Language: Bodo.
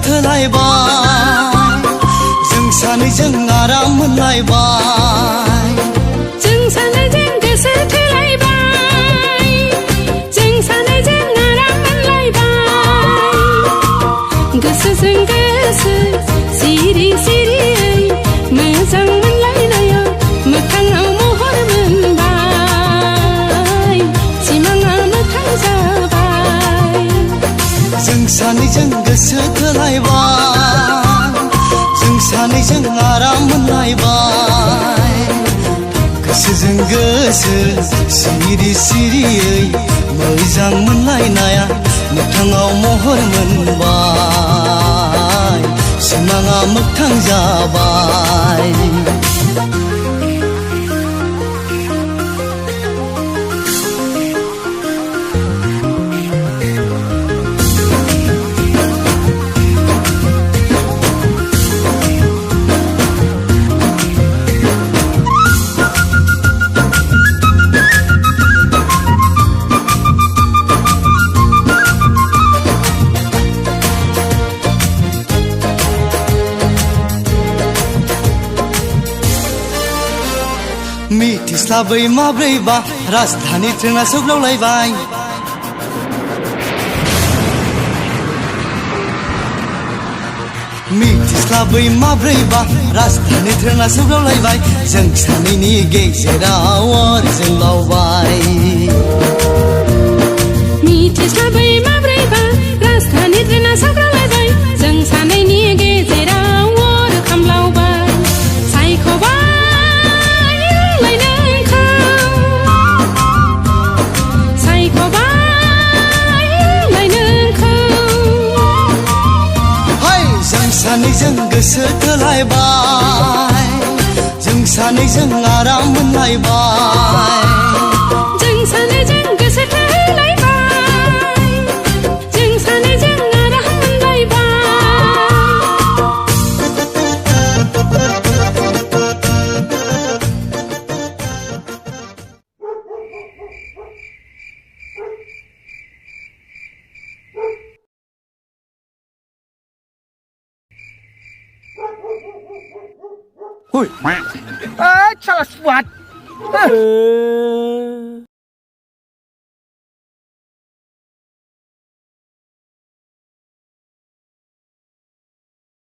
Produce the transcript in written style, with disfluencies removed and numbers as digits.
थोलायबाय जों सानैजों आराम मोनलायबाय जों सानैजों गोसो थोलायबाय जों सानैजों आराम मोनलायबाय गोसोजों गोसो सिरि सिरियै मोजां मोनलायनायाव मोखाङाव महर मोनबाय सिमाङा मोखां जाबाय जों सानैजों गोसो थोलायबाय जों सानैजों आराम मोनलायबाय गोसोजों गोसो सिरि सिरियै मोजां मोनलायनाया मोखाङाव महर मोनबाय सिमाङा मोगथां जाबाय मिथिस्लाबै माब्रैबा राजधानी ट्रेना सौग्रावलायबाय मिथिस्लाबै माब्रैबा राजधानी ट्रेना सौग्रावलायबाय जों सानैनि गेजेराव अर जोंलावबाय मिथिस्लाबै माब्रैबा राजधानी ट्रेना सौग्रावलायबाय जों सानैनि गेजेराव अर खामलावबाय सायख'बाय सानैजों गोसो थोलायबाय जों सानैजों आराम मोनलायबाय जों सानैजों गोसो थोलायबाय जों सानैजों आराम Hui, salah buat.